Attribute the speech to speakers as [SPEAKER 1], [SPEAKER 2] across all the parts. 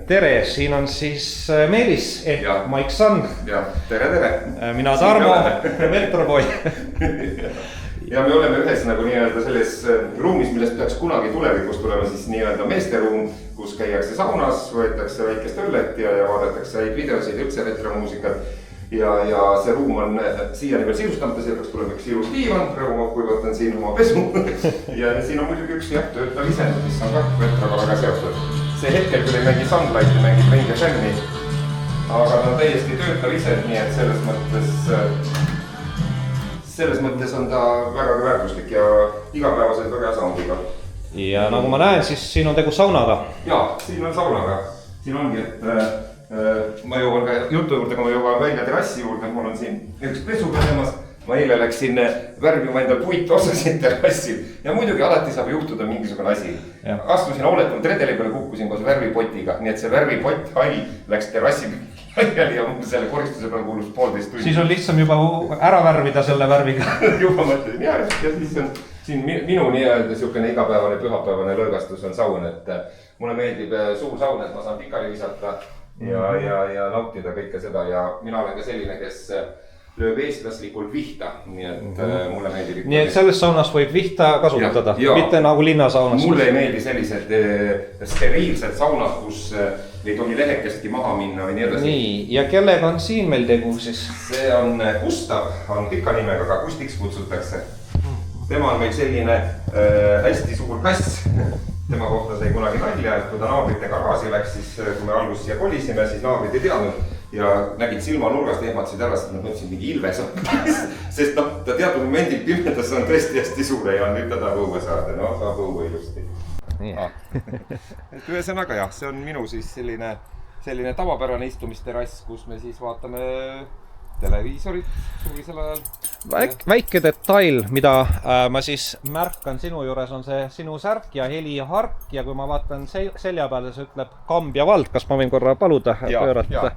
[SPEAKER 1] Tere, siin on siis Meelis ehk Mike Sun.
[SPEAKER 2] Ja, tere.
[SPEAKER 1] Mina Tarmo, Metroboy.
[SPEAKER 2] Ja me oleme ühes nagu nii-öelda selles ruumis, millest peaks kunagi tulevikus tulema siis nii-öelda meesteruum, kus käiakse saunas, võetakse väikest õllet ja vaadatakse häid videosid, üldse retromuusikat. Ja see ruum on siiani veel sisustamata, see peaks tulema üks ilus diivan, rõõmu kui võtan siin oma pesu. Ja siin on muidugi üks töötav isend, mis on ka retroga väga seotud. See hetkel küll ei mängi Sunlight, mängib Ranger Shell'i, aga ta on täiesti töötav isend, nii et selles mõttes on ta väga väärtuslik ja igapäevaselt väga hea soundiga.
[SPEAKER 1] Ja nagu ma näen, siis siin on tegu saunaga.
[SPEAKER 2] Jaa, siin on saunaga. Siin ongi, et ma jõuan ka jutu juurde, kui ma jõuan välja terrassi juurde, mul on siin üks pesu pesemas. Ma eile läksin värvima endal puitosasid terrassil ja muidugi alati saab juhtuda mingisugune asi. Astusin hooletult redeli peale, kukkusin koos värvipotiga, nii et see värvipott hall läks terrassi laiali ja selle koristuse peal kuulus 1,5 tundi.
[SPEAKER 1] Siis on lihtsam juba ära värvida selle värviga.
[SPEAKER 2] Juba mõtlesin ja siis on siin minu nii-öelda siukene igapäevane pühapäevane lõõgastus on saun, et mulle meeldib suur saun, et ma saan pikali visata ja nautida kõike seda ja mina olen ka selline, kes lööb eestlaslikult vihta, nii et mulle meeldib.
[SPEAKER 1] Nii et selles saunas võib vihta kasutada, mitte nagu linnasaunas.
[SPEAKER 2] Mulle ei meeldi sellised steriilsed saunad, kus ei tohi lehekestki maha minna või nii edasi.
[SPEAKER 1] Nii, ja kellega on siin meil tegu siis?
[SPEAKER 2] See on Gustav, on pika nimega, aga Gustiks kutsutakse. Tema on meil selline hästi suur kass. Tema kohta sai kunagi nalja, et kui ta naabrite garaaži läks, siis kui me alguses siia kolisime, siis naabrid ei teadnud ja nägid silmanurgast ehmatasid ära, sest nad mõtlesid mingi ilves on. Sest ta teatud momendil pimedas on tõesti hästi suure ja nüüd ta tahab õue saada, saab õue ilusti. Et ühesõnaga jah, see on minu siis selline tavapärane istumisterass, kus me siis vaatame televiisorit suvisel ajal.
[SPEAKER 1] Väike detail, mida ma siis märkan sinu juures, on see sinu särk ja helihark ja kui ma vaatan selja peale, see ütleb Kambja vald, kas ma võin korra paluda pöörata.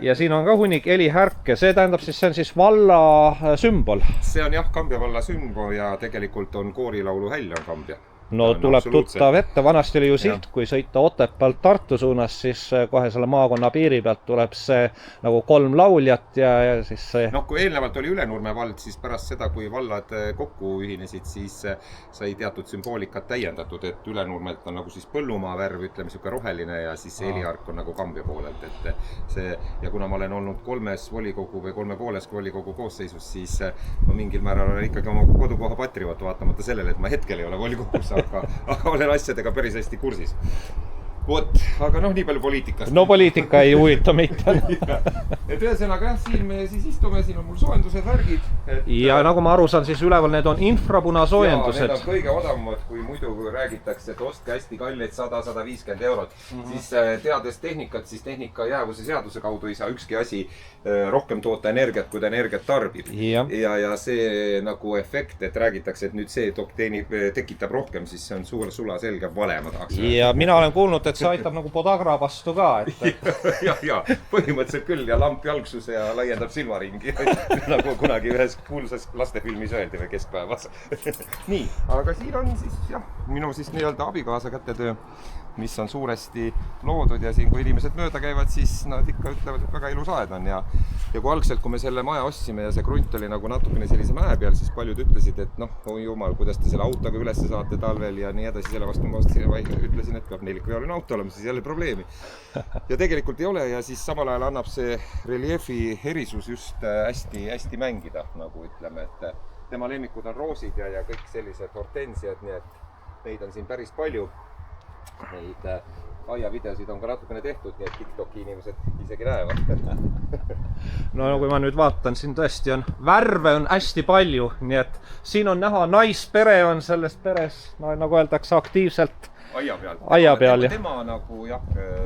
[SPEAKER 1] Ja siin on ka hunnik helihärke, see tähendab siis, see on siis valla sümbol.
[SPEAKER 2] See on jah Kambja valla sümbol ja tegelikult on koorilaulu häll on Kambja.
[SPEAKER 1] No tuleb tuttav ette, vanasti oli ju silt, kui sõita Otepäält Tartu suunas, siis kohe selle maakonna piiri pealt tuleb see nagu 3 lauljat ja siis see...
[SPEAKER 2] No kui eelnevalt oli Ülenurme vald, siis pärast seda, kui vallad kokku ühinesid, siis sai teatud sümboolikat täiendatud, et Ülenurmelt on nagu siis põllumaa värv, ütleme siuke roheline ja siis helihark on nagu Kambja poolelt, et see ja kuna ma olen olnud 3 volikogu või 3,5 volikogu koosseisus, siis ma mingil määral olen ikkagi oma kodukoha patrioot vaatamata sellele, et ma hetkel ei ole volikogus, aga olen asjadega päris hästi kursis. Vot, aga nii palju poliitikast.
[SPEAKER 1] No poliitika ei huvita mitte.
[SPEAKER 2] Et ühesõnaga jah, siin me siis istume, siin on mul soojendused värgid.
[SPEAKER 1] Ja nagu ma aru saan, siis üleval need on infrapuna soojendused.
[SPEAKER 2] Ja need on kõige odavamad, kui muidu räägitakse, et ostke hästi kalleid 100-150 eurot. Siis teades tehnikat, siis tehnika jäävuse seaduse kaudu ei saa ükski asi rohkem toota energiat, kui ta energiat tarbib. Ja see nagu efekt, et räägitakse, et nüüd see tekitab rohkem, siis see on suur sula selge vale, ma tahaks.
[SPEAKER 1] Ja mina olen kuulnud, et see aitab nagu podagra vastu ka.
[SPEAKER 2] Ja, põhimõtteliselt küll ja lamp jalgsus ja laiendab silmaringi, nagu kunagi ühes kuulsas lastefilmis öeldi või keskpäevas. Nii, aga siin on siis jah, minu siis nii-öelda abikaasa kätetöö, mis on suuresti loodud ja siin kui inimesed mööda käivad, siis nad ikka ütlevad, et väga ilus aed on ja kui algselt, kui me selle maja ostsime ja see krunt oli nagu natukene sellise mäe peal, siis paljud ütlesid, et oi jumal, kuidas te selle autoga ülesse saate talvel ja nii edasi, selle vastu ma ütlesin, et peab nelikveoline auto olema, siis jälle probleemi. Ja tegelikult ei ole ja siis samal ajal annab see reliefi erisus just hästi mängida, nagu ütleme, et tema lemmikud on roosid ja kõik sellised hortensiad, nii et neid on siin päris palju. Neid aiavideosid on ka natukene tehtud, nii et TikToki inimesed isegi näevad.
[SPEAKER 1] No kui ma nüüd vaatan, siin tõesti on värve on hästi palju, nii et siin on näha naispere on selles peres, nagu öeldakse, aktiivselt aia peal.
[SPEAKER 2] Tema nagu jah,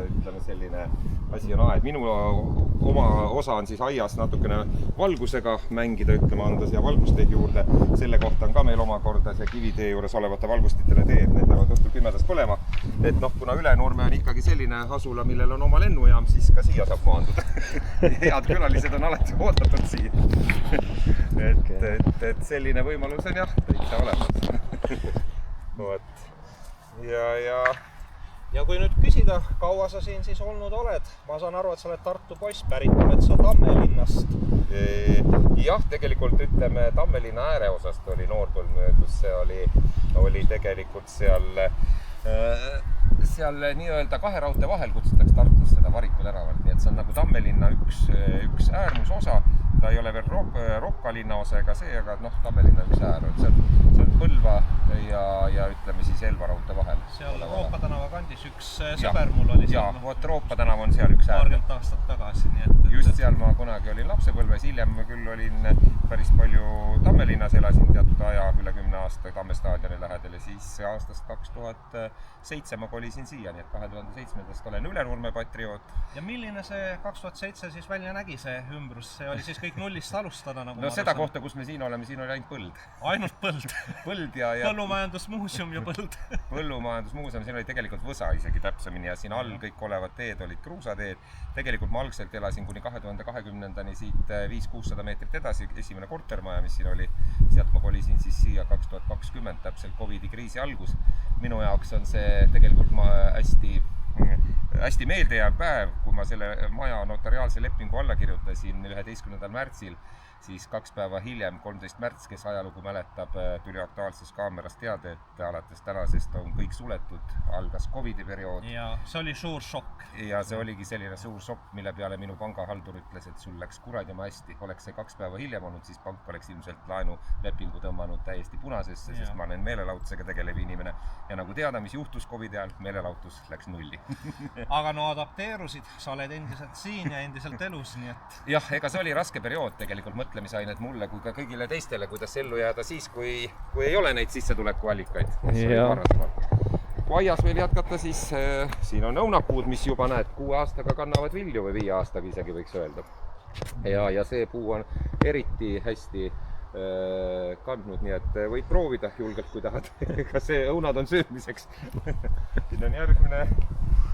[SPEAKER 2] ütleme selline asi on aed. Minu oma osa on siis aias natukene valgusega mängida, ütleme, anda siia valgusteid juurde. Selle kohta on ka meil omakorda see kivitee juures olevate valgustitele teed, need peavad õhtul pimedas põlema. Et kuna Ülenurme on ikkagi selline asula, millel on oma lennujaam, siis ka siia saab maanduda. Head külalised on alati oodatud siin. Et selline võimalus on jah, täitsa olemas. Ja
[SPEAKER 1] Ja kui nüüd küsida, kaua sa siin siis olnud oled? Ma saan aru, et sa oled Tartu poiss, pärit oled sa Tammelinnast.
[SPEAKER 2] Jah, tegelikult ütleme Tammelinna ääreosast oli noorpõlv möödus, see oli tegelikult seal nii-öelda kahe raudtee vahel kutsutakse Tartus seda Variku tänavalt, nii et see on nagu Tammelinna üks äärmusosa, ta ei ole veel Rokka linnaosa ega see, aga Tammelinna üks äär, see on Põlva ja ütleme siis Elva raudtee vahel.
[SPEAKER 1] Seal Roopa tänava kandis üks sõber mul oli seal.
[SPEAKER 2] Jaa, vot Roopa tänav on seal üks äär.
[SPEAKER 1] Paarkelt aastat tagasi, nii et...
[SPEAKER 2] Just seal ma kunagi olin lapsepõlves, hiljem küll olin päris palju Tammelinnas, elasin teatud aja, üle 10 aasta Tamme staadioni lähedal ja siis aastast 2007 ma kolisin siia, nii et 2007 olen Ülenurme patrioot.
[SPEAKER 1] Ja milline see 2007 siis välja nägi see ümbrus? See oli siis kõik nullist alustada?
[SPEAKER 2] No seda kohta, kus me siin oleme, siin oli ainult põld.
[SPEAKER 1] Ainult põld?
[SPEAKER 2] Põld ja...
[SPEAKER 1] Põllumajandusmuuseum ja põld.
[SPEAKER 2] Põllumajandusmuuseum, siin oli tegelikult Võsa isegi täpsemini ja siin all kõik olevad teed olid kruusateed. Tegelikult ma algselt elasin kuni 2020-ndani siit 500-600 meetrit edasi, esimene kortermaja, mis siin oli. Sealt ma kolisin siis siia 2020, täpselt COVID-i kriisi algus. Minu jaoks on see tegelikult hästi meeldejääv päev, kui ma selle maja notariaalse lepingu alla kirjutasin 11. märtsil, siis 2 päeva hiljem, 13. märts, kes ajalugu mäletab, tuli Aktuaalses Kaameras teade, et alates tänasest on kõik suletud, algas COVID-i periood.
[SPEAKER 1] Ja see oli suur šokk.
[SPEAKER 2] Ja see oligi selline suur šokk, mille peale minu pangahaldur ütles, et sul läks kuradima hästi. Oleks see 2 päeva hiljem olnud, siis pank oleks ilmselt laenulepingu tõmmanud täiesti punasesse, sest ma olen meelelahutusega tegelev inimene. Ja nagu teada, mis juhtus COVID-i ajal, meelelahutus läks nulli.
[SPEAKER 1] Aga no adapteerusid, sa oled endiselt siin ja endiselt elus, nii et...
[SPEAKER 2] Jah, ega see oli raske periood tegelikult mõtlemisainet mulle kui ka kõigile teistele, kuidas ellu jääda siis, kui ei ole neid sissetulekuallikaid. Kui aias veel jätkata, siis siin on õunapuud, mis juba näed 6 aastaga kannavad vilju või 5 aastaga isegi võiks öelda. Ja see puu on eriti hästi kandnud, nii et võid proovida julgelt, kui tahad. Ka see õunad on söömiseks. Siin on järgmine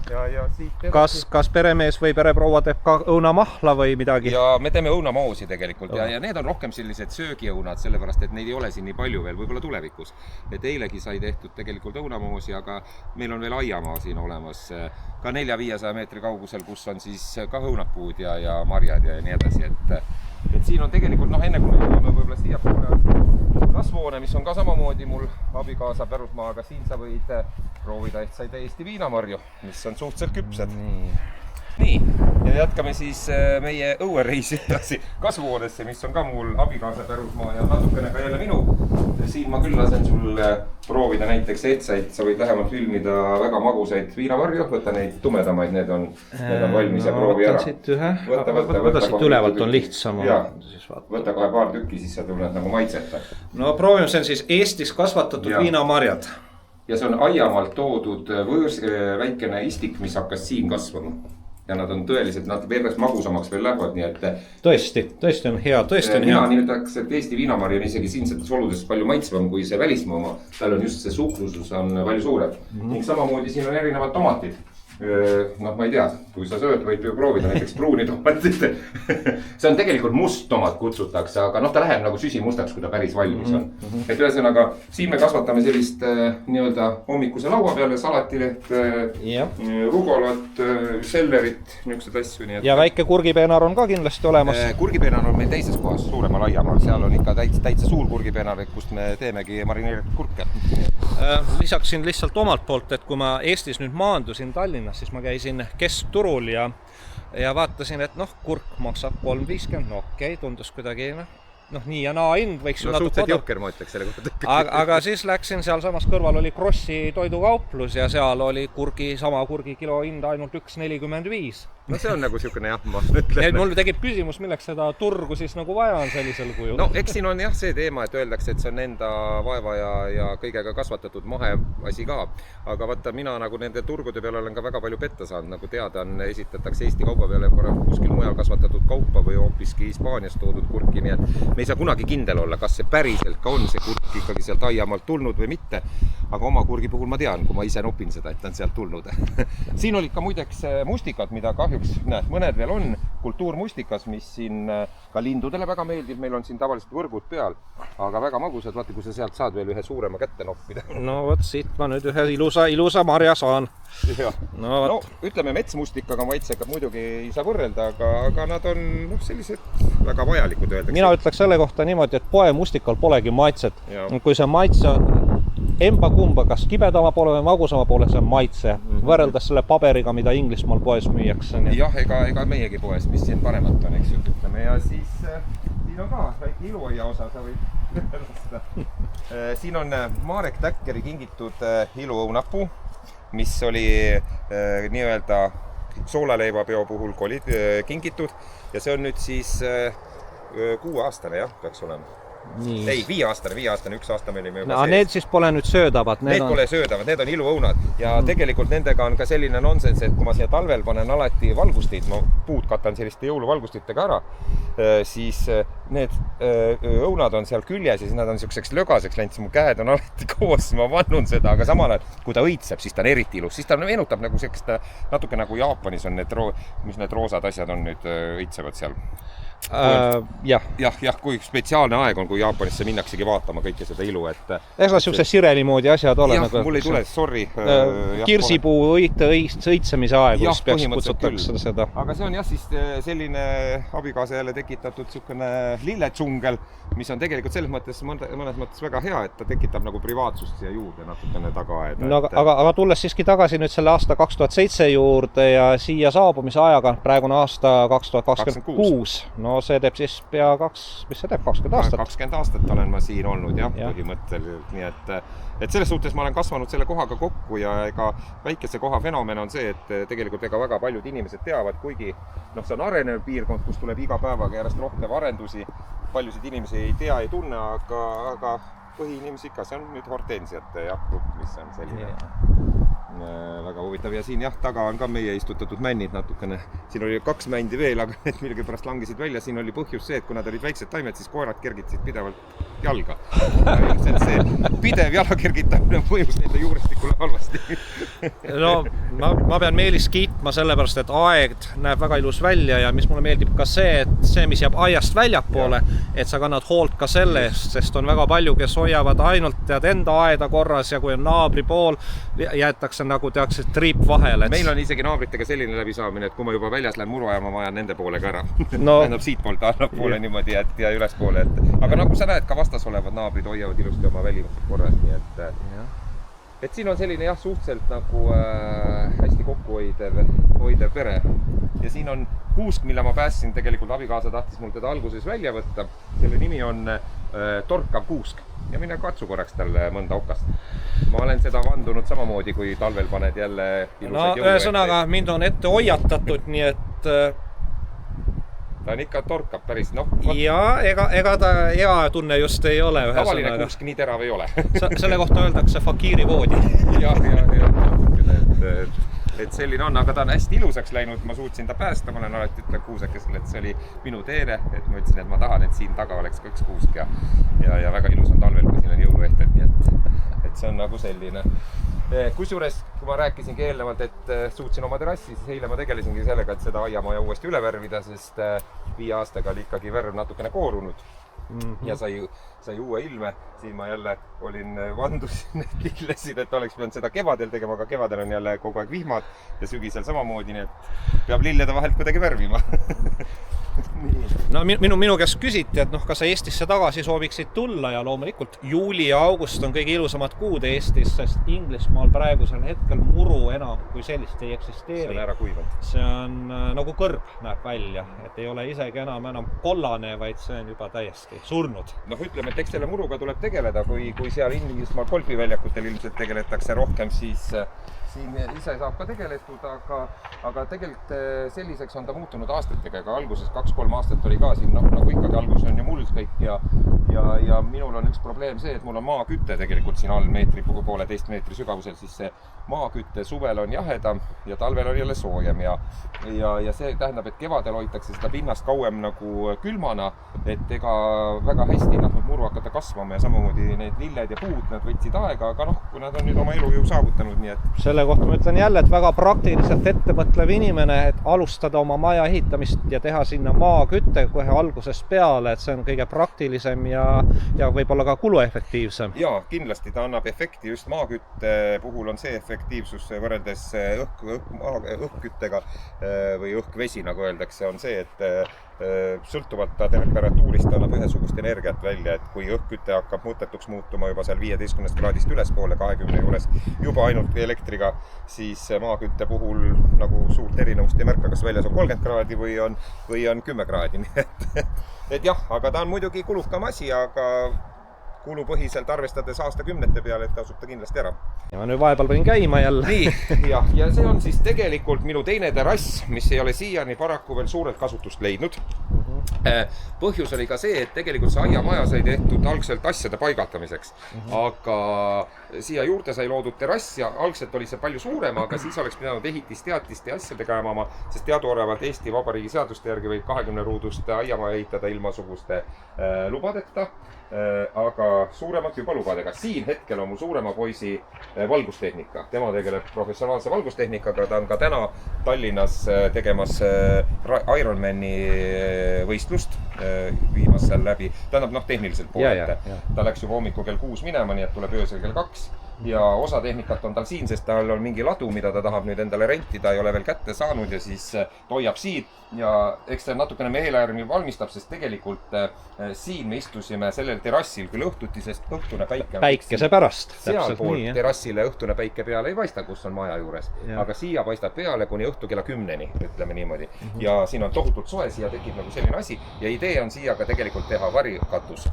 [SPEAKER 2] ja siit edasi.
[SPEAKER 1] Kas peremees või pereproua teeb ka õunamahla või midagi?
[SPEAKER 2] Ja me teeme õunamoosi tegelikult ja need on rohkem sellised söögiõunad, sellepärast, et neid ei ole siin nii palju veel, võib-olla tulevikus. Et eilegi sai tehtud tegelikult õunamoosi, aga meil on veel aiamaa siin olemas ka 400-500 meetri kaugusel, kus on siis ka õunapuud ja marjad ja nii edasi, et siin on tegelikult, enne kui me jõuame võib-olla siia poole kasvuhoone, mis on ka samamoodi mul abikaasa pärusmaa, aga siin sa võid proovida, et sai täiesti viinamarju, mis on suhteliselt küpsed. Nii, ja jätkame siis meie õuereisi edasi kasvuhoonesse, mis on ka mul abikaasa pärusmaa ja natukene ka jälle minu. Siin ma küll lasen sul proovida näiteks ehtsaid, sa võid lähemalt filmida väga magusaid viinamarju, võta neid tumedamaid, need on valmis ja proovi ära.
[SPEAKER 1] Võta siit ülevalt on lihtsam.
[SPEAKER 2] Võta kohe paar tükki, siis sa tunned nagu maitseta.
[SPEAKER 1] No proovime, see on siis Eestis kasvatatud viinamarjad.
[SPEAKER 2] Ja see on aiamaalt toodud väikene istik, mis hakkas siin kasvama. Ja nad on tõeliselt, nad veelgas magusamaks veel lähevad, nii et... Tõesti
[SPEAKER 1] on hea, tõesti on hea.
[SPEAKER 2] Mina nimetaks, et Eesti viinamari on isegi siinsetes oludes palju maitsvam kui see välismaa oma. Tal on just see suhkrusus on palju suurem. Ning samamoodi siin on erinevad tomatid. Ma ei tea, kui sa sööd, võid ju proovida näiteks pruuni tomatit. See on tegelikult must tomat kutsutakse, aga ta läheb nagu süsimustaks, kui ta päris valmis on. Et ühesõnaga, siin me kasvatame sellist nii-öelda hommikuse laua peale salatileht, rugolat, sellerit, niisugused asju.
[SPEAKER 1] Ja väike kurgipeenar on ka kindlasti olemas.
[SPEAKER 2] Kurgipeenar on meil teises kohas, suuremal aiamaal. Seal on ikka täitsa suur kurgipeenar, kust me teemegi marineeritud kurke.
[SPEAKER 1] Lisaksin lihtsalt omalt poolt, et kui ma Eestis nüüd maandusin Tallinnas, siis ma käisin keskturul ja vaatasin, et kurk maksab 3,50, okei, tundus kuidagi, nii ja naa hind võiks ju
[SPEAKER 2] suhteliselt jõhker, ma ütleks selle kohta.
[SPEAKER 1] Aga siis läksin seal samas kõrval oli Krossi toidukauplus ja seal oli sama kurgi kilo hind ainult 1,45.
[SPEAKER 2] No see on nagu siukene jah, ma ütlen.
[SPEAKER 1] Mul tekib küsimus, milleks seda turgu siis nagu vaja on sellisel kujul.
[SPEAKER 2] No eks siin on jah see teema, et öeldakse, et see on enda vaeva ja kõigega kasvatatud maheasi ka. Aga vaata, mina nagu nende turgude peale olen ka väga palju petta saanud. Nagu teada on, esitatakse Eesti kauba peale kuskil mujal kasvatatud kaupa või hoopiski Hispaaniast toodud kurki. Nii et me ei saa kunagi kindel olla, kas see päriselt ka on see kurk ikkagi sealt aiamaalt tulnud või mitte. aga oma kurgi puhul ma tean, kui ma ise nopin seda, et ta on sealt tulnud. Siin olid ka muideks mustikad, mida kahjuks mõned veel on, kultuurmustikas, mis siin ka lindudele väga meeldib, meil on siin tavaliselt võrgud peal, aga väga magusad, vaata, kui sa sealt saad veel ühe suurema kätte noppida.
[SPEAKER 1] No vot, siit ma nüüd ühe ilusa marja saan.
[SPEAKER 2] No, ütleme, metsmustikaga maitsega muidugi ei saa võrrelda, aga nad on sellised väga vajalikud öeldakse.
[SPEAKER 1] Mina ütleks selle kohta niimoodi, et poemustikal polegi maitset. Kui see maitse on emba kumba, kas kibedama poole või magusama poole, see on maitse. Võrreldes selle paberiga, mida Inglismaal poes müüakse.
[SPEAKER 2] Jah, ega meiegi poes, mis siin paremat on, eks ju, ütleme. Ja siis siin on ka väike iluaia osa, sa võid lasta. Siin on Marek Täkkeri kingitud iluõunapuu, mis oli nii-öelda soolaleivapeo puhul kingitud ja see on nüüd siis 6-aastane, jah, peaks olema. Ei, 5-aastane, 1 aasta me olime juba
[SPEAKER 1] sees. Need siis pole nüüd söödavad?
[SPEAKER 2] Need pole söödavad, need on iluõunad ja tegelikult nendega on ka selline nonsens, et kui ma siia talvel panen alati valgustid, ma puud katan selliste jõuluvalgustitega ära, siis need õunad on seal küljes ja siis nad on selliseks lögaseks läinud, siis mu käed on alati koos, ma vannun seda, aga samal ajal, kui ta õitseb, siis ta on eriti ilus, siis ta meenutab nagu sellist, natuke nagu Jaapanis on mis need roosad asjad on nüüd õitsevad seal. Jah, kui spetsiaalne aeg on, kui Jaapanisse minnaksegi vaatama kõike seda ilu, et
[SPEAKER 1] eks nad siukse sireli moodi asjad ole.
[SPEAKER 2] Jah, mul ei tule, sorry.
[SPEAKER 1] Kirsipuu õitsemise aeg, kus peaks kutsutakse seda.
[SPEAKER 2] Aga see on jah siis selline abikaasa jälle tekitatud siukene lilletsungel, mis on tegelikult selles mõttes mõnes mõttes väga hea, et ta tekitab nagu privaatsust siia juurde natukene tagaaeda.
[SPEAKER 1] No, aga tulles siiski tagasi nüüd selle aasta 2007 juurde ja siia saabumise ajaga, praegune aasta 2026, no see teeb siis pea 20 aastat.
[SPEAKER 2] 20 aastat olen ma siin olnud, jah, põhimõtteliselt. Nii et selles suhtes ma olen kasvanud selle kohaga kokku ja ega väikese koha fenomen on see, et tegelikult ega väga paljud inimesed teavad, kuigi see on arenev piirkond, kus tuleb iga päevaga järjest rohkem arendusi. Paljusid inimesi ei tea, ei tunne, aga põhiinimesi ikka, see on nüüd hortensiate grupp, mis on selline väga huvitav. Ja siin taga on ka meie istutatud männid natukene. Siin oli 2 mändi veel, aga need millegipärast langesid välja. Siin oli põhjus see, et kui nad olid väiksed taimed, siis koerad kergitasid pidevalt jalga. Ilmselt see pidev jala kergitamine mõjus neile juurestikule halvasti.
[SPEAKER 1] No, ma pean Meelis kiitma sellepärast, et aeg näeb väga ilus välja ja mis mulle meeldib ka see, et see, mis jääb aiast väljapoole, et sa kannad hoolt ka selle eest, sest on väga palju, kes hoiavad ainult enda aeda korras ja kui on naabri pool, jäetakse nagu tehakse triip vahele.
[SPEAKER 2] Meil on isegi naabritega selline läbisaamine, et kui ma juba väljas lähen muru ajama, ma ajan nende poolega ära. Tähendab siit poolt allapoole niimoodi ja üles poole. Aga nagu sa näed, ka vastas olevad naabrid hoiavad ilusti oma välimused korras. Nii et siin on selline suhteliselt nagu hästi kokkuhoidev pere. Ja siin on kuusk, mille ma päästsin, tegelikult abikaasa tahtis mul teda alguses välja võtta. Selle nimi on torkav kuusk. Ja mine katsu korraks talle mõnda okast. Ma olen seda vandunud samamoodi, kui talvel paned jälle ilusad jõulu.
[SPEAKER 1] Ühesõnaga, mind on ette hoiatatud, nii et
[SPEAKER 2] ta on ikka torkab päris,
[SPEAKER 1] Ja, ega ta hea tunne just ei ole.
[SPEAKER 2] Tavaline kuusk nii terav ei ole.
[SPEAKER 1] Selle kohta öeldakse fakiiri voodi.
[SPEAKER 2] Et selline on, aga ta on hästi ilusaks läinud, ma suutsin ta päästa, ma olen alati ütle kuusekesel, et see oli minu teene, et ma ütlesin, et ma tahan, et siin taga oleks 2 kuusk ja väga ilus on talvel, kui siin on jõuluehted, nii et see on nagu selline. Kusjuures, kui ma rääkisingi eelnevalt, et suutsin oma terrassi, siis eile ma tegelesingi sellega, et seda aiamaja uuesti üle värvida, sest 5 aastaga oli ikkagi värv natukene koorunud ja sai uue ilme. Siin ma jälle vandusin, et lillesin, et oleks pidanud seda kevadel tegema, aga kevadel on jälle kogu aeg vihmad ja sügisel samamoodi, nii et peab lillede vahelt kuidagi värvima.
[SPEAKER 1] No minu käest küsiti, et kas sa Eestisse tagasi sooviksid tulla ja loomulikult juuli ja august on kõige ilusamad kuud Eestis, sest Inglismaal praegusel hetkel muru enam kui sellist ei eksisteeri.
[SPEAKER 2] See on ära kuivanud.
[SPEAKER 1] See on nagu kõrb näeb välja, et ei ole isegi enam kollane, vaid see on juba täiesti surnud.
[SPEAKER 2] Ütleme, et eks selle muruga tuleb tegeleda, kui seal Inglismaal golfiväljakutel ilmselt tegeletakse rohkem, siis siin ise saab ka tegeletud, aga tegelikult selliseks on ta muutunud aastatega, aga alguses 2-3 aastat oli ka siin, nagu ikkagi alguses on ju muld kõik ja minul on üks probleem see, et mul on maakütte tegelikult siin all poolteist meetri sügavusel, siis see maakütte suvel on jahedam ja talvel on jälle soojem ja see tähendab, et kevadel hoitakse seda pinnast kauem nagu külmana, et ega väga hästi nad nüüd muru hakata kasvama ja samamoodi need lilled ja puud, nad võtsid aega, aga kui nad on nüüd oma elujõu saavutanud, nii et...
[SPEAKER 1] Selle kohta ma ütlen jälle, et väga praktiliselt ettemõtlev inimene, et alustada oma maja ehitamist ja teha sinna maakütte kohe algusest peale, et see on kõige praktilisem ja võib-olla ka kuluefektiivsem.
[SPEAKER 2] Jaa, kindlasti ta annab efekti, just maakütte puhul on see efektiivsus võrreldes õhkküttega või õhkvesi, nagu öeldakse, on see, et sõltuvalt ta temperatuurist annab ühesugust energiat välja, et kui õhkküte hakkab mõttetuks muutuma juba seal 15 kraadist ülespoole 20 juures juba ainult elektriga, siis maakütte puhul nagu suurt erinevust ei märka, kas väljas on 30 kraadi või on 10 kraadi, nii et jah, aga ta on muidugi kulukam asi, aga kulupõhiselt arvestades aastakümnete peale, et tasub ta kindlasti ära.
[SPEAKER 1] Ja ma nüüd vahepeal võin käima jälle.
[SPEAKER 2] Nii, ja see on siis tegelikult minu teine terrass, mis ei ole siiani paraku veel suurelt kasutust leidnud. Põhjus oli ka see, et tegelikult see aiamaja sai tehtud algselt asjade paigaltamiseks, aga siia juurde sai loodud terrass ja algselt oli see palju suurem, aga siis oleks pidanud ehitisteatiste ja asjadega jämama, sest teaduolevalt Eesti Vabariigi seaduste järgi võib 20 ruudust aiamaja ehitada ilma suguste lubadeta, aga suuremat juba lubadega. Siin hetkel on mu suurema poisi valgustehnika. Tema tegeleb professionaalse valgustehnikaga, ta on ka täna Tallinnas tegemas Ironmani võistlust, viimas seal läbi. Tähendab, tehniliselt poolete. Ta läks juba hommiku kell 6 minema, nii et tuleb öösel kell 2. Ja osa tehnikat on tal siin, sest tal on mingi ladu, mida ta tahab nüüd endale rentida, ei ole veel kätte saanud ja siis toiab siin. Ja eks see natukene meeleärmi valmistab, sest tegelikult siin me istusime sellel terrassil küll õhtuti, sest õhtune päike on
[SPEAKER 1] päikese pärast.
[SPEAKER 2] Sealpool terrassile õhtune päike peale ei paista, kus on maja juures. Aga siia paistab peale kuni õhtu kella 10-ni, ütleme niimoodi. Ja siin on tohutult soe, siia tekib nagu selline asi. Ja idee on siia ka tegelikult teha varikatus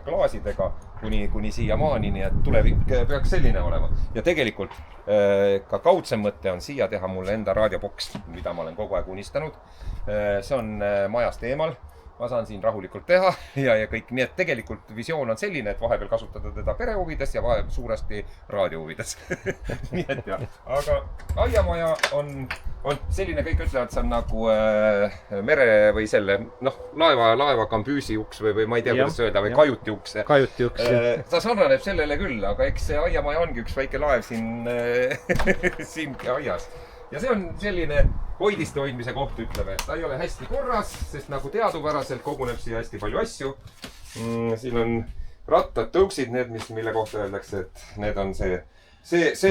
[SPEAKER 2] klaasidega kuni siia maani, nii et tulevik peaks selline olema. Ja tegelikult ka kaudsem mõte on siia teha mulle enda raadioboks, mida ma olen kogu aeg unistanud. See on majast eemal, ma saan siin rahulikult teha ja kõik. Nii et tegelikult visioon on selline, et vahepeal kasutada teda perehuvides ja vahepeal suuresti raadiohuvides. Nii et jah, aga aiamaja on selline, kõik ütlevad, see on nagu mere või selle, laeva kambüüsi uks või ma ei tea, kuidas öelda, või kajuti uks.
[SPEAKER 1] Kajuti uks, jah.
[SPEAKER 2] Ta sarnaneb sellele küll, aga eks see aiamaja ongi üks väike laev siin aias. Ja see on selline hoidiste hoidmise koht, ütleme, et ta ei ole hästi korras, sest nagu teadupäraselt koguneb siia hästi palju asju. Siin on rattad, tõuksid, need, mille kohta öeldakse, et need on see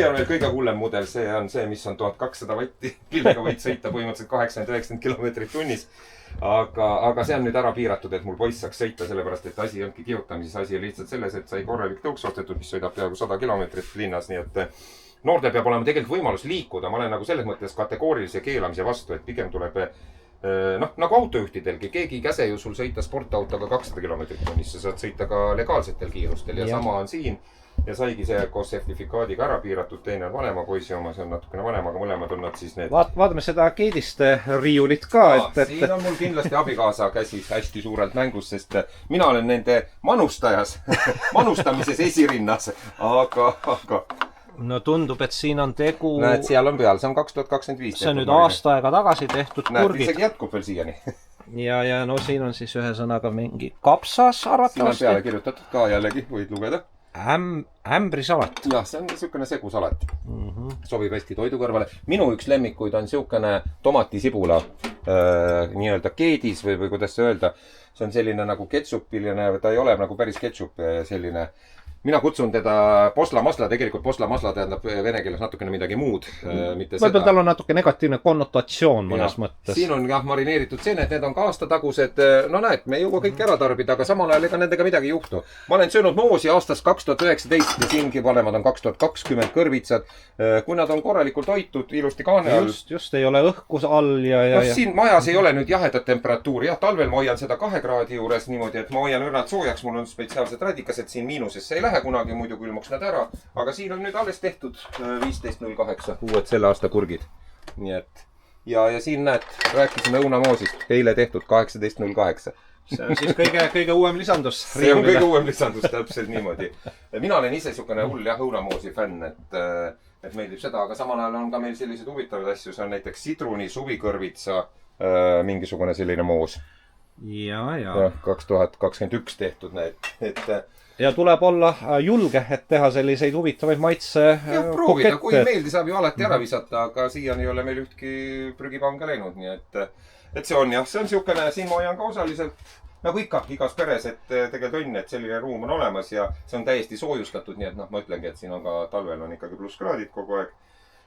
[SPEAKER 2] on veel kõige hullem mudel, see on see, mis on 1200 vatti, millega võid sõita põhimõtteliselt 80-90 kilomeetrit tunnis. Aga see on nüüd ära piiratud, et mul poiss saaks sõita, sellepärast, et asi ongi kihutamises, asi on lihtsalt selles, et sai korralik tõuks ostetud, mis sõidab peaaegu 100 kilomeetrit linnas, nii et noortel peab olema tegelikult võimalus liikuda. Ma olen nagu selles mõttes kategoorilise keelamise vastu, et pigem tuleb nagu autojuhtidelgi. Keegi ei käse ju sul sõita sportautoga 200 kilomeetrit tunnis. Sa saad sõita ka legaalsetel kiirustel ja sama on siin. Ja saigi see koos sertifikaadiga ära piiratud. Teine on vanema poisi oma, see on natukene vanem, aga mõlemad on nad siis need.
[SPEAKER 1] Vaatame seda keediste riiulit ka.
[SPEAKER 2] Siin on mul kindlasti abikaasa käsi hästi suurelt mängus, sest mina olen nende manustamises esirinnas, aga
[SPEAKER 1] no tundub, et siin on tegu...
[SPEAKER 2] Näed, seal on peal, see on 2025.
[SPEAKER 1] See on nüüd aasta aega tagasi tehtud kurgid.
[SPEAKER 2] Näed, isegi jätkub veel siiani.
[SPEAKER 1] Ja siin on siis ühe sõnaga mingi kapsas arvatavasti.
[SPEAKER 2] Siin on peale kirjutatud ka jällegi, võid lugeda.
[SPEAKER 1] Ämbrisalat.
[SPEAKER 2] Jah, see on niisugune segusalat. Sobib hästi toidu kõrvale. Minu üks lemmikuid on niisugune tomatisibula nii-öelda keedis või kuidas see öelda. See on selline nagu ketšupiline, ta ei ole nagu päris ketšup selline. Mina kutsun teda posla-masla, tegelikult posla-masla tähendab vene keeles natukene midagi muud.
[SPEAKER 1] Võib-olla tal on natuke negatiivne konnotatsioon mõnes mõttes.
[SPEAKER 2] Siin on marineeritud seened, need on ka aastatagused. No näed, me ei jõua kõik ära tarbida, aga samal ajal ega nendega midagi juhtu. Ma olen söönud moosi aastast 2019 ja siingi vanemad on 2020 kõrvitsad. Kui nad on korralikult hoitud, ilusti kaane all.
[SPEAKER 1] Just, ei ole õhkus all ja...
[SPEAKER 2] Siin majas ei ole nüüd jahedat temperatuuri. Jah, talvel ma hoian seda 2 kraadi juures niimoodi, et ma hoian õrnad soojaks. Mul on spetsiaalsed radikased siin miinusesse ei lähe. lähe kunagi, muidu külmuks nad ära. Aga siin on nüüd alles tehtud 15.08 uued selle aasta kurgid. Nii et ja siin näed, rääkisime õunamoosist, eile tehtud 18.08.
[SPEAKER 1] See on siis kõige uuem lisandus.
[SPEAKER 2] See on kõige uuem lisandus, täpselt niimoodi. Mina olen ise sukene hull jah, õunamoosi fänn, et meeldib seda, aga samal ajal on ka meil sellised huvitavad asju. See on näiteks sidruni, suvikõrvitsa, mingisugune selline moos. Ja 2021 tehtud need,
[SPEAKER 1] ja tuleb olla julge, et teha selliseid huvitavaid maitse
[SPEAKER 2] proovida, kui ei meeldi, saab ju alati ära visata, aga siiani ei ole meil ühtki prügipanga läinud, nii et see on jah, see on siukene, siin ma hoian ka osaliselt, nagu ikka, igas peres, et tegelikult on, et selline ruum on olemas ja see on täiesti soojustatud, nii et ma ütlengi, et siin on ka talvel on ikkagi plusskraadid kogu aeg.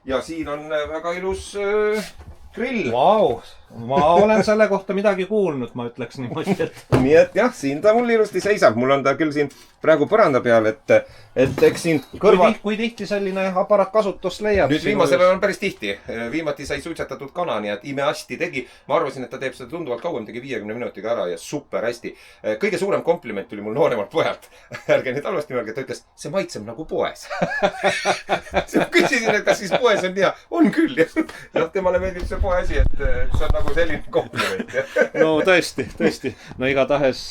[SPEAKER 2] Ja siin on väga ilus grill.
[SPEAKER 1] Vau, ma olen selle kohta midagi kuulnud, ma ütleks niimoodi, et...
[SPEAKER 2] Nii et jah, siin ta mul ilusti seisab. Mul on ta küll siin praegu põranda peal, et eks siin
[SPEAKER 1] kõrval... Kui tihti selline aparaat kasutust leiab?
[SPEAKER 2] Nüüd viimasel on päris tihti. Viimati sai suitsetatud kana, nii et imehästi tegi. Ma arvasin, et ta teeb seda tunduvalt kauem, tegi 50 minutiga ära ja super hästi. Kõige suurem kompliment tuli mul nooremalt pojalt. Ärge nüüd halvasti mõelge, ta ütles, see maitseb nagu poes. Küsisin, et kas siis poes on hea? On küll. Ja temale meeldib see poe asi, et see on nagu selline kompliment.
[SPEAKER 1] No tõesti. No igatahes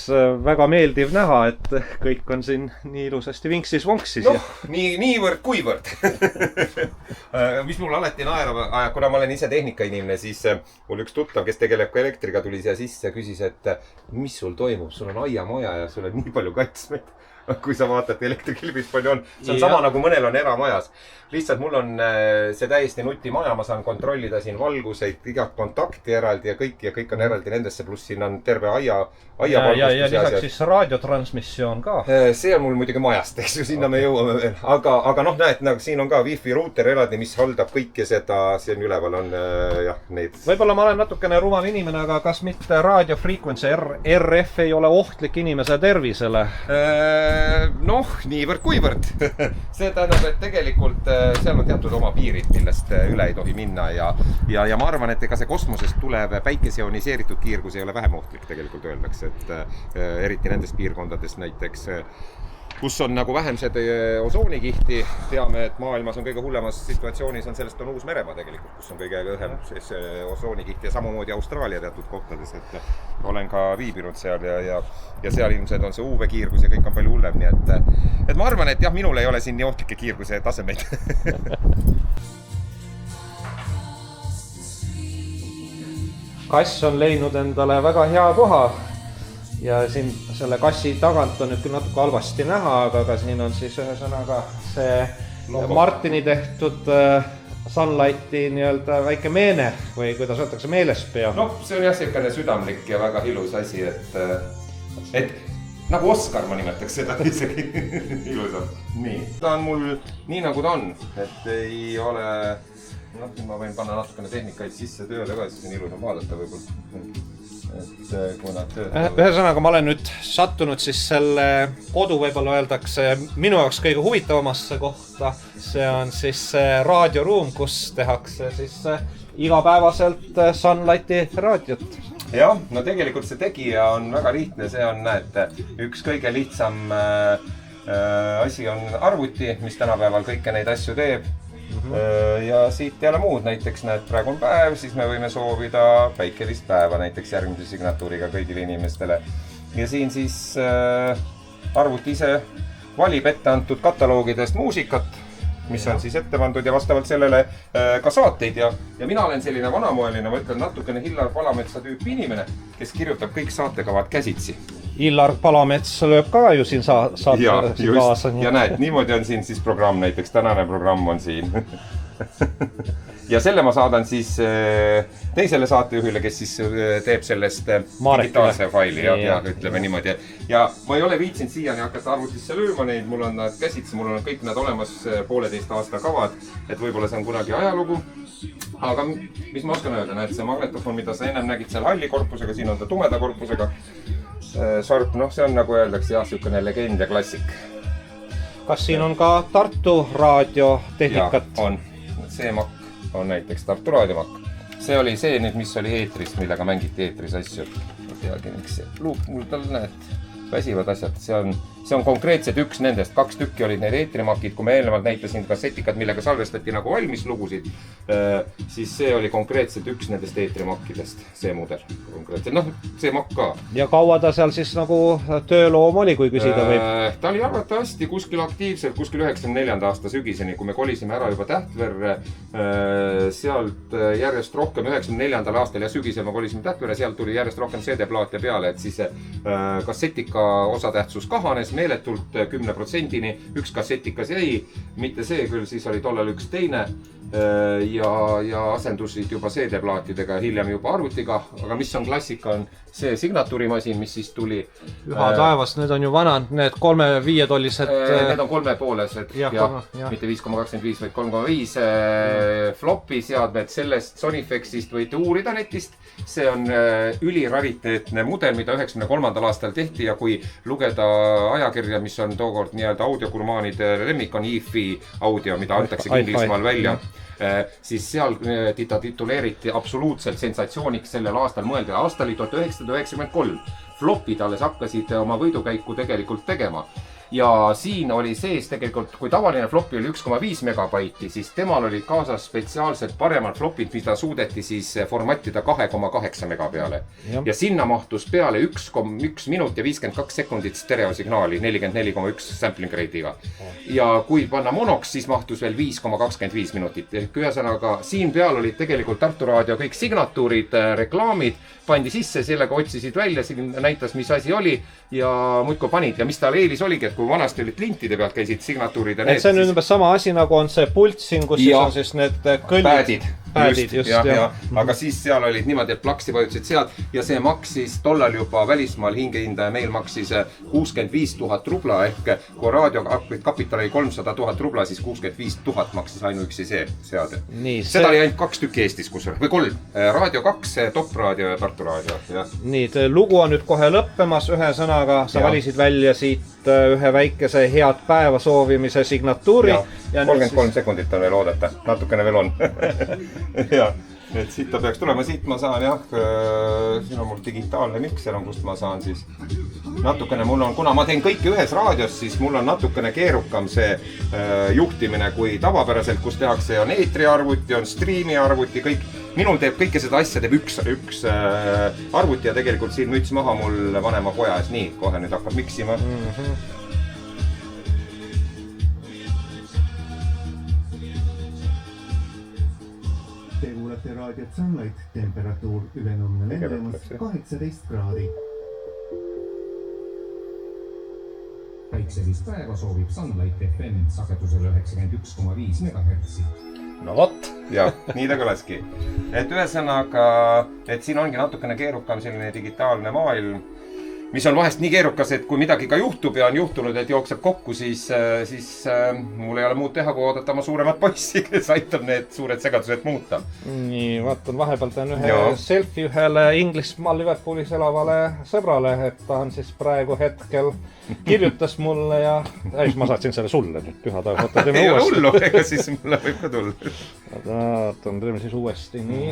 [SPEAKER 1] väga meeldiv näha, et kõik on siin nii ilusasti vinksis-vonksis.
[SPEAKER 2] Noh, niivõrd kuivõrd. Mis mul alati naerab, kuna ma olen ise tehnikainimene, siis mul üks tuttav, kes tegeleb ka elektriga, tuli siia sisse ja küsis, et mis sul toimub, sul on aiamaja ja sul on nii palju katsmeid. Kui sa vaatad elektrikilbis palju on. See on sama nagu mõnel on eramajas. Lihtsalt mul on see täiesti nutimaja, ma saan kontrollida siin valguseid, igat kontakti eraldi ja kõik on eraldi nendesse, pluss siin on terve aia
[SPEAKER 1] ja lisaks siis raadiotransmissioon ka.
[SPEAKER 2] See on mul muidugi majast, eks ju, sinna me jõuame veel. Aga noh, näed, siin on ka Wi-Fi ruuter eraldi, mis haldab kõike seda, see on üleval on jah, neid.
[SPEAKER 1] Võib-olla ma olen natukene rumal inimene, aga kas mitte raadiofrequency RF ei ole ohtlik inimese tervisele?
[SPEAKER 2] Noh, niivõrd kuivõrd. See tähendab, et tegelikult seal on teatud oma piirid, millest üle ei tohi minna ja ma arvan, et ega see kosmosest tulev päikese ioniseeritud kiirgus ei ole vähem ohtlik tegelikult öeldakse, et eriti nendes piirkondades näiteks, kus on nagu vähem seda osoonikihti. Teame, et maailmas on kõige hullemas situatsioonis on sellest on Uus-Meremaa tegelikult, kus on kõige õhem osoonikihti ja samamoodi Austraalia teatud kohtades, et olen ka viibinud seal ja seal ilmselt on see UV-kiirgus ja kõik on palju hullem, nii et ma arvan, et jah, minul ei ole siin nii ohtlike kiirguse tasemeid.
[SPEAKER 1] Kass on leidnud endale väga hea koha. Ja siin selle kassi tagant on nüüd küll natuke halvasti näha, aga siin on siis ühesõnaga see Martini tehtud Sunlighti nii-öelda väike meene või kuidas öeldakse, meelespea.
[SPEAKER 2] No see on jah selline südamlik ja väga ilus asi, et nagu Oskar ma nimetaks seda isegi ilusalt. Nii, ta on mul nii nagu ta on, et ei ole, ma võin panna natukene tehnikaid sisse tööle ka, siis on ilusam vaadata võib-olla.
[SPEAKER 1] Ühesõnaga, ma olen nüüd sattunud siis selle kodu võib-olla öeldakse minu jaoks kõige huvitavamasse kohta. See on siis raadioruum, kus tehakse siis igapäevaselt Sunlighti raadiot.
[SPEAKER 2] Jah, no tegelikult see tegija on väga lihtne, see on, näete, üks kõige lihtsam asi on arvuti, mis tänapäeval kõike neid asju teeb. Ja siit jälle muud, näiteks näed, praegu on päev, siis me võime soovida päikelist päeva näiteks järgmise signatuuriga kõigile inimestele. Ja siin siis arvuti ise valib ette antud kataloogidest muusikat, mis on siis ette pandud ja vastavalt sellele ka saateid ja mina olen selline vanamoeline, ma ütlen natukene Hillar Palametsa tüüpi inimene, kes kirjutab kõik saatekavad käsitsi.
[SPEAKER 1] Hillar Palamets lööb ka ju siin saate kaasa.
[SPEAKER 2] Ja näed, niimoodi on siin siis programm, näiteks tänane programm on siin. Ja selle ma saadan siis teisele saatejuhile, kes siis teeb sellest digitaalse faili ja ütleme niimoodi. Ja ma ei ole viitsinud siiani hakata arvutisse lööma neid, mul on nad käsitsi, mul on kõik nad olemas 1,5 aasta kavad, et võib-olla see on kunagi ajalugu. Aga mis ma oskan öelda, näed see magnetofon, mida sa ennem nägid seal halli korpusega, siin on ta tumeda korpusega. Sarp, noh, see on nagu öeldakse jah, selline legend ja klassik.
[SPEAKER 1] Kas siin on ka Tartu raadiotehnikat?
[SPEAKER 2] Ja, on. See makk on näiteks Tartu raadiomakk. See oli see nüüd, mis oli eetris, millega mängiti eetris asju. Ma teagi, miks see luuk mul tal näed väsivad asjad. See on see on konkreetselt üks nendest, 2 tükki olid need eetrimakid, kui me eelnevalt näitasin kassetikad, millega salvestati nagu valmis lugusid, siis see oli konkreetselt üks nendest eetrimakkidest, see mudel konkreetselt, noh, see makk ka.
[SPEAKER 1] Ja kaua ta seal siis nagu tööloom oli, kui küsida võib?
[SPEAKER 2] Ta oli arvatavasti kuskil aktiivselt, kuskil 94. aasta sügiseni, kui me kolisime ära juba Tähtverre, sealt järjest rohkem 94. aastal ja sügisel me kolisime Tähtverre, sealt tuli järjest rohkem CD-plaate peale, et siis kassetika osatähtsus kahanes meeletult 10%-ni, üks kassetikas jäi, mitte see küll, siis oli tollal üks teine ja asendusid juba CD-plaatidega, hiljem juba arvutiga, aga mis on klassika, on see signatuurimasin, mis siis tuli.
[SPEAKER 1] Üha taevast, need on ju vanad, need 3-5 tollised.
[SPEAKER 2] Need on 3-poolesed, mitte 5,25, vaid 3,5 flopi seadmed, sellest Sonifexist võite uurida netist. See on ülirariteetne mudel, mida 93. aastal tehti ja kui lugeda ajakirja, mis on tookord nii-öelda audiogurmaanide lemmik, on EFI audio, mida antakse Inglismaal välja. Siis seal ta tituleeriti absoluutselt sensatsiooniks sellel aastal, mõelda aasta oli 1993. Flopid alles hakkasid oma võidukäiku tegelikult tegema. Ja siin oli sees tegelikult, kui tavaline flopi oli 1,5 megabaiti, siis temal oli kaasas spetsiaalselt paremad flopid, mida suudeti siis formatida 2,8 mega peale. Ja sinna mahtus peale 1 minut ja 52 sekundit stereosignaali 44,1 sampling rate'iga. Ja kui panna monoks, siis mahtus veel 5,25 minutit. Ühesõnaga, siin peal olid tegelikult Tartu Raadio kõik signatuurid, reklaamid, pandi sisse, sellega otsisid välja, siin näitas, mis asi oli ja muidku panid. Ja mis tal eelis oligi, et kui vanasti olid lintide pealt käisid signatuurid ja need.
[SPEAKER 1] See on nüüd umbes sama asi, nagu on see pult siin, kus siis on siis need kõllid.
[SPEAKER 2] Päädid, just. Aga siis seal olid niimoodi, et plaksi vajutasid sealt ja see maksis tollal juba välismaal hingehinda ja meil maksis 65 000 rubla ehk kui raadiokapital oli 300 000 rubla, siis 65 000 maksis ainuüksi see seade. Seda oli ainult 2 tükki Eestis, või 3. Raadio 2, Top Raadio ja Tartu Raadio.
[SPEAKER 1] Nii, lugu on nüüd kohe lõppemas, ühe sõnaga sa valisid välja siit ühe väikese head päeva soovimise signatuuri.
[SPEAKER 2] 33 sekundit on veel oodata, natukene veel on. Ja, et siit ta peaks tulema, siit ma saan siin on mul digitaalne mikser on, kust ma saan siis natukene, mul on, kuna ma teen kõike ühes raadios, siis mul on natukene keerukam see juhtimine kui tavapäraselt, kus tehakse, on eetriarvuti, on striimiarvuti, kõik. Minul teeb kõike seda asja, teeb üks arvuti ja tegelikult siin müts maha mul vanema poja ees. Nii, kohe nüüd hakkab miksima.
[SPEAKER 3] Te kuulate raadiot Sunlight, temperatuur ülenumne lendamas 18 kraadi.
[SPEAKER 4] Päikselist päeva soovib Sunlight FM sagedusel 91,5 MHz.
[SPEAKER 2] No vot, ja nii ta kõlaski. Et ühesõnaga, et siin ongi natukene keerukam selline digitaalne maailm, mis on vahest nii keerukas, et kui midagi ka juhtub ja on juhtunud, et jookseb kokku, siis mul ei ole muud teha, kui oodata oma suuremat poissi, kes aitab need suured segadused muuta.
[SPEAKER 1] Nii, vaatan, vahepeal teen ühe selfie ühele Inglismaal Liverpoolis elavale sõbrale, et ta on siis praegu hetkel kirjutas mulle ja siis ma saatsin selle sulle nüüd pühada.
[SPEAKER 2] Ei ole hullu, ega siis mulle võib ka tulla.
[SPEAKER 1] Teeme siis uuesti, nii.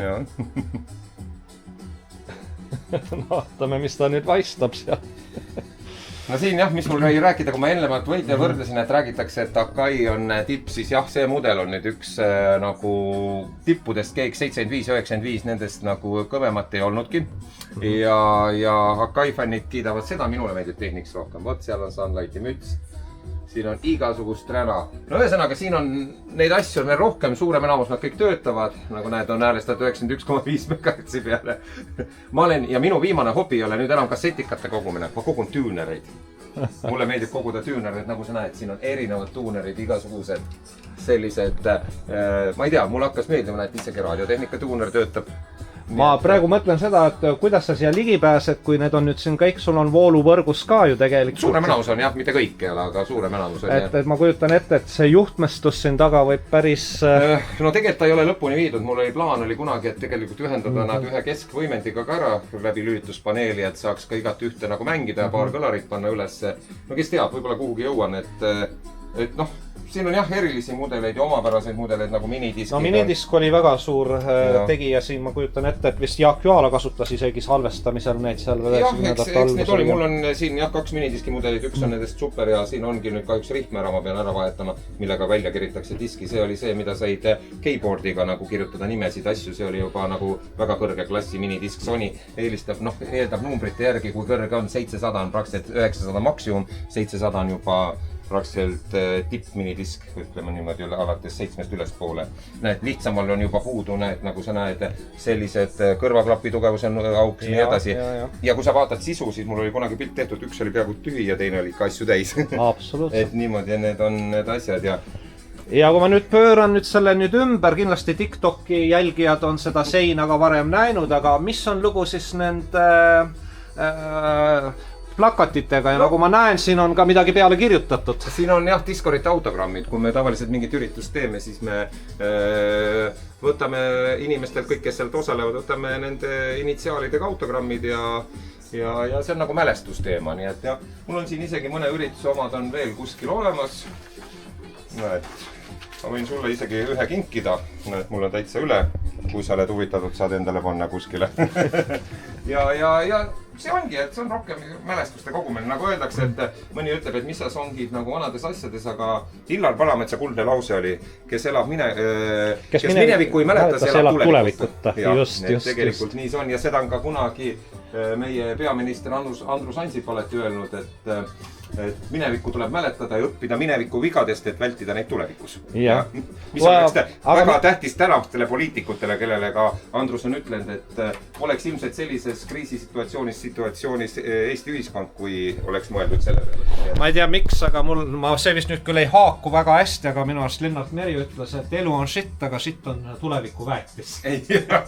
[SPEAKER 1] Vaatame, mis ta nüüd vaistab seal.
[SPEAKER 2] No siin jah, mis mul või rääkida, kui ma eelnevalt võrdlesin, et räägitakse, et Akai on tipp, siis jah, see mudel on nüüd üks nagu tippudest GX75-95, nendest nagu kõvemat ei olnudki. Ja Akai fännid kiidavad seda, minule meeldib Technics rohkem. Vot seal on Sunlighti müts. Siin on igasugust räna. No ühesõnaga, siin on neid asju veel rohkem, suurem enamus nad kõik töötavad. Nagu näed, on äärestatud 91,5 MHz peale. Ma olen, ja minu viimane hobi ei ole nüüd enam kassetikate kogumine. Ma kogun tuunereid. Mulle meeldib koguda tuunereid, nagu sa näed, siin on erinevad tuunerid, igasugused sellised, ma ei tea, mul hakkas meeldima, et isegi raadiotehnika tuuner töötab.
[SPEAKER 1] Ma praegu mõtlen seda, et kuidas sa siia ligi pääsed, kui need on nüüd siin kõik, sul on vooluvõrgus ka ju tegelikult.
[SPEAKER 2] Suurem enamus on jah, mitte kõik ei ole, aga suurem enamus on.
[SPEAKER 1] Et ma kujutan ette, et see juhtmestus siin taga võib päris...
[SPEAKER 2] No tegelikult ta ei ole lõpuni viidud, mul oli plaan oli kunagi, et tegelikult ühendada nad ühe keskvõimendiga ka ära läbi lülituspaneeli, et saaks ka igat ühte nagu mängida ja paar kõlarit panna üles. No kes teab, võib-olla kuhugi jõuan, et noh, siin on jah erilisi mudeleid ja omapäraseid mudeleid nagu minidiskid.
[SPEAKER 1] No minidisk oli väga suur tegija siin, ma kujutan ette, et vist Jaak Joala kasutas isegi salvestamisel neid seal.
[SPEAKER 2] Jah, eks neid oli, mul on siin jah 2 minidiski mudelid, üks on nendest super ja siin ongi nüüd kahjuks rihm ära, ma pean ära vahetama, millega välja kiritakse diski. See oli see, mida said keyboardiga nagu kirjutada nimesid asju, see oli juba nagu väga kõrge klassi minidisk. Sony eelistab, eeldab numbrite järgi, kui kõrge on 700 on praktiliselt 900 maksimum, 700 on juba praktiliselt tippminidisk, ütleme niimoodi alates 7-st ülespoole. Näed, lihtsamal on juba puudu, näed, nagu sa näed, sellised kõrvaklapi tugevus on auks ja nii edasi. Ja kui sa vaatad sisu, siis mul oli kunagi pilt tehtud, üks oli peaaegu tühi ja teine oli ikka asju täis.
[SPEAKER 1] Absoluutselt.
[SPEAKER 2] Et niimoodi need on need asjad ja
[SPEAKER 1] kui ma nüüd pööran selle ümber, kindlasti TikToki jälgijad on seda seina ka varem näinud, aga mis on lugu siis nende plakatitega ja nagu ma näen, siin on ka midagi peale kirjutatud.
[SPEAKER 2] Siin on jah diskorite autogrammid, kui me tavaliselt mingit üritust teeme, siis me võtame inimestelt kõik, kes sealt osalevad, võtame nende initsiaalidega autogrammid ja see on nagu mälestusteema, nii et jah, mul on siin isegi mõne ürituse omad on veel kuskil olemas. Näed, ma võin sulle isegi ühe kinkida, näed, mul on täitsa üle, kui sa oled huvitatud, saad endale panna kuskile. ja see ongi, et see on rohkem mälestuste kogumine, nagu öeldakse, et mõni ütleb, et mis sa songid nagu vanades asjades, aga Illar Palametsa kuldne lause oli, kes minevikku ei mäleta, see elab tulevikutta.
[SPEAKER 1] Just.
[SPEAKER 2] Tegelikult nii see on ja seda on ka kunagi meie peaminister Andrus Ansip alati öelnud, et minevikku tuleb mäletada ja õppida mineviku vigadest, et vältida neid tulevikus. Mis oleks väga tähtis tänavastele poliitikutele, kellele ka Andrus on ütlenud, et oleks ilmselt sellises kriisisituatsioonis Eesti ühiskond, kui oleks mõeldud selle peale.
[SPEAKER 1] Ma ei tea miks, aga see vist nüüd küll ei haaku väga hästi, aga minu arust Lennart Meri ütles, et elu on shit, aga shit on tuleviku väetis.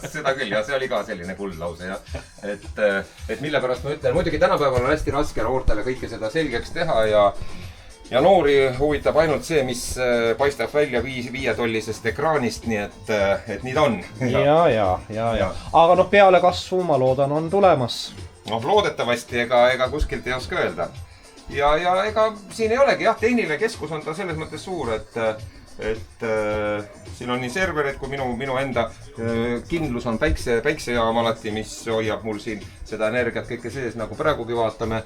[SPEAKER 2] Seda küll ja see oli ka selline kuldlause jah. Et mille pärast ma ütlen, muidugi tänapäeval on hästi raske noortele kõike seda selgeks teha ja noori huvitab ainult see, mis paistab välja 5-tollisest ekraanist, nii et nii ta on.
[SPEAKER 1] Ja. Aga peale kasvu, ma loodan, on tulemas.
[SPEAKER 2] Loodetavasti, ega kuskilt ei oska öelda. Ja ega siin ei olegi, jah, tehniline keskus on ta selles mõttes suur, et siin on nii serverid kui minu enda kindlus on päiksejaam alati, mis hoiab mul siin seda energiat kõike sees, nagu praegugi vaatame.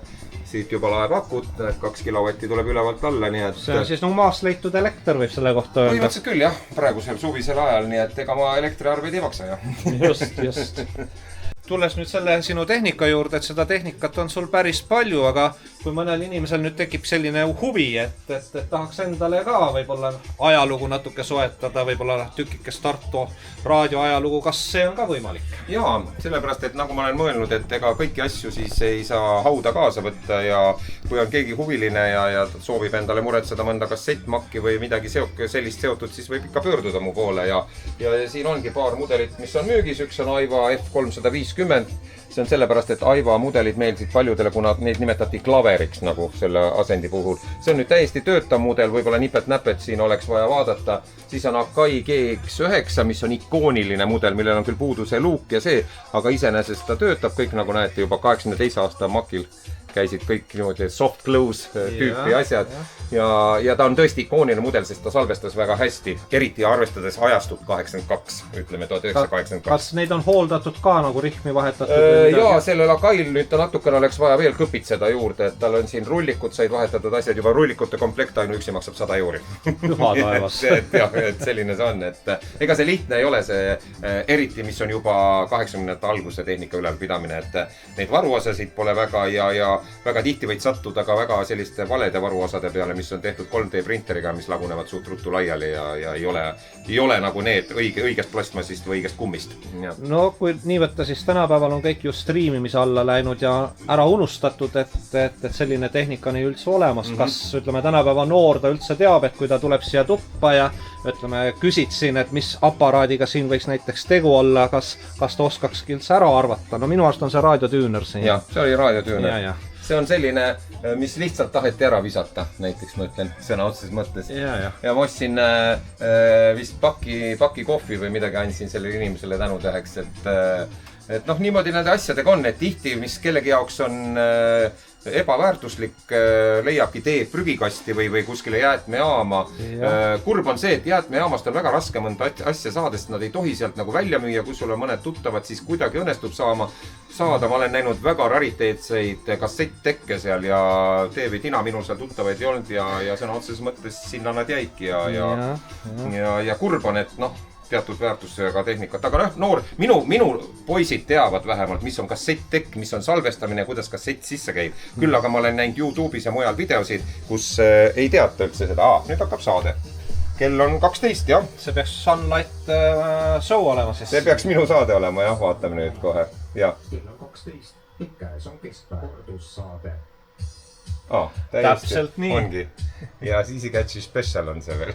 [SPEAKER 2] Siit juba laeb akut, 2 kilovatti tuleb ülevalt alla, nii et...
[SPEAKER 1] See on siis maast leitud elekter, võib selle kohta öelda.
[SPEAKER 2] Põhimõtteliselt küll, jah, praegusel suvisel ajal, nii et ega ma elektriarveid ei maksa, jah.
[SPEAKER 1] Just. Tulles nüüd selle sinu tehnika juurde, et seda tehnikat on sul päris palju, aga kui mõnel inimesel nüüd tekib selline huvi, et tahaks endale ka võib-olla ajalugu natuke soetada, võib-olla tükikest Tartu raadio ajalugu, kas see on ka võimalik?
[SPEAKER 2] Jaa, sellepärast, et nagu ma olen mõelnud, et ega kõiki asju siis ei saa hauda kaasa võtta ja kui on keegi huviline ja soovib endale muretseda mõnda kassettmakki või midagi sellist seotud, siis võib ikka pöörduda mu poole ja siin ongi paar mudelit, mis on müügis, üks on Aiva F350. See on sellepärast, et Aiva mudelid meeldisid paljudele, kuna neid nimetati klaveriks nagu selle asendi puhul. See on nüüd täiesti töötav mudel, võib-olla nipet-näpet siin oleks vaja vaadata. Siis on Akai GX9, mis on ikooniline mudel, millel on küll puudu see luuk ja see, aga iseenesest ta töötab kõik, nagu näete, juba 82 aasta Makil käisid kõik niimoodi soft close tüüpi asjad ja ta on tõesti ikooniline mudel, sest ta salvestas väga hästi, eriti arvestades ajastut 82, ütleme 1982.
[SPEAKER 1] Kas neid on hooldatud ka nagu rihmi vahetatud?
[SPEAKER 2] Jaa, sellel Akail nüüd ta natukene oleks vaja veel kõpitseda juurde, et tal on siin rullikud, said vahetatud asjad, juba rullikute komplekt ainu üksi maksab 100 euri.
[SPEAKER 1] Püha taevas.
[SPEAKER 2] Et selline see on, et ega see lihtne ei ole see, eriti mis on juba 80-ndate alguse tehnika ülalpidamine, et neid varuosasid pole väga ja väga tihti võid sattuda ka väga selliste valede varuosade peale, mis on tehtud 3D printeriga, mis lagunevad suht ruttu laiali ja ei ole nagu need õigest plastmassist või õigest kummist.
[SPEAKER 1] No kui nii võtta, siis tänapäeval on kõik ju striimimise alla läinud ja ära unustatud, et selline tehnika on üldse olemas. Kas ütleme tänapäeva noor ta üldse teab, et kui ta tuleb siia tuppa ja ütleme küsid siin, et mis aparaadiga siin võiks näiteks tegu olla, kas ta oskaks üldse ära arvata? No minu arust on see raadiotüüner siin.
[SPEAKER 2] Jah, see oli raadiotüüner. See on selline, mis lihtsalt taheti ära visata, näiteks ma ütlen, sõna otseses mõttes. Ja ma ostsin vist paki kohvi või midagi andsin sellele inimesele tänutäheks, et niimoodi nende asjadega on, et tihti, mis kellegi jaoks on ebaväärtuslik, leiabki teed prügikasti või kuskile jäätmejaama. Kurb on see, et jäätmejaamast on väga raske mõnda asja saada, sest nad ei tohi sealt nagu välja müüa, kui sul on mõned tuttavad, siis kuidagi õnnestub saada. Ma olen näinud väga rariteetseid kassetttekke seal ja TV Tina minul seal tuttavaid ei olnud ja sõna otseses mõttes sinna nad jäidki ja kurb on, et teatud väärtusega tehnikat, aga minu poisid teavad vähemalt, mis on kassetttekk, mis on salvestamine, kuidas kassett sisse käib. Küll aga ma olen näinud YouTube'is ja mujal videosid, kus ei teata üldse seda. Nüüd hakkab saade. Kell on 12, jah.
[SPEAKER 1] See peaks Sunlight show olema siis.
[SPEAKER 2] See peaks minu saade olema, jah, vaatame nüüd kohe.
[SPEAKER 4] Kell on 12, käes on keskpäev kordussaade.
[SPEAKER 1] Täpselt nii.
[SPEAKER 2] Ongi. Ja Easy Catchi special on see veel.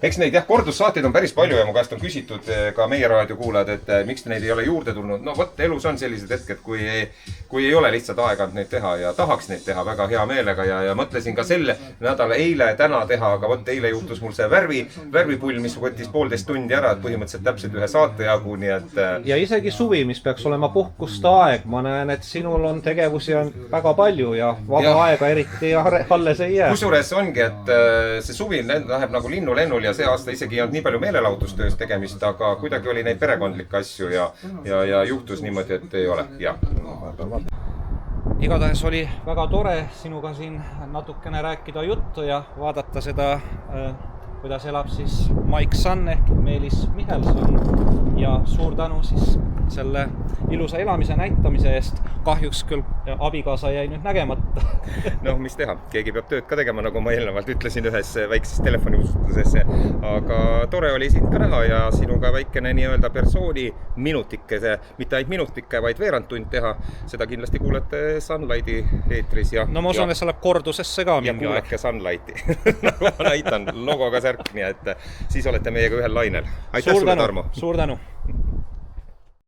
[SPEAKER 2] Eks neid kordussaateid on päris palju ja mu käest on küsitud ka meie raadiokuulajad, et miks neid ei ole juurde tulnud. Elus on sellised hetked, kui ei ole lihtsalt aega neid teha ja tahaks neid teha väga hea meelega ja mõtlesin ka selle nädala täna teha, aga eile juhtus mul see värvipull, mis võttis 1,5 tundi ära, et põhimõtteliselt täpselt ühe saate jagu, nii et...
[SPEAKER 1] Ja isegi suvi, mis peaks olema puhkuste aeg, ma näen, et sinul on tegevusi on väga palju ja vaba aega eriti alles ei jää.
[SPEAKER 2] Kusjuures ongi, et see suvi läheb nagu linnulennul ja see aasta isegi ei olnud nii palju meelelahutustöös tegemist, aga kuidagi oli neid perekondlikke asju ja juhtus niimoodi, et ei ole.
[SPEAKER 1] Igatahes oli väga tore sinuga siin natukene rääkida juttu ja vaadata seda, kuidas elab siis Mike Sun ehk Meelis Michelson ja suur tänu siis selle ilusa elamise näitamise eest. Kahjuks küll abikaasa jäi nüüd nägemata.
[SPEAKER 2] Mis teha, keegi peab tööd ka tegema, nagu ma eelnevalt ütlesin ühes väikses telefoniusutlusesse, aga tore oli sind ka näha ja sinuga väikene nii-öelda persooni minutikese, mitte ainult minutike, vaid veerandtund teha. Seda kindlasti kuulete Sunlighti eetris ja...
[SPEAKER 1] ma usun, et see läheb kordusesse ka mingi aeg.
[SPEAKER 2] Ja kuulake Sunlighti. Nagu ma näitan logoga särk, nii et siis olete meiega ühel lainel. Aitäh sulle, Tarmo!
[SPEAKER 1] Suur tänu!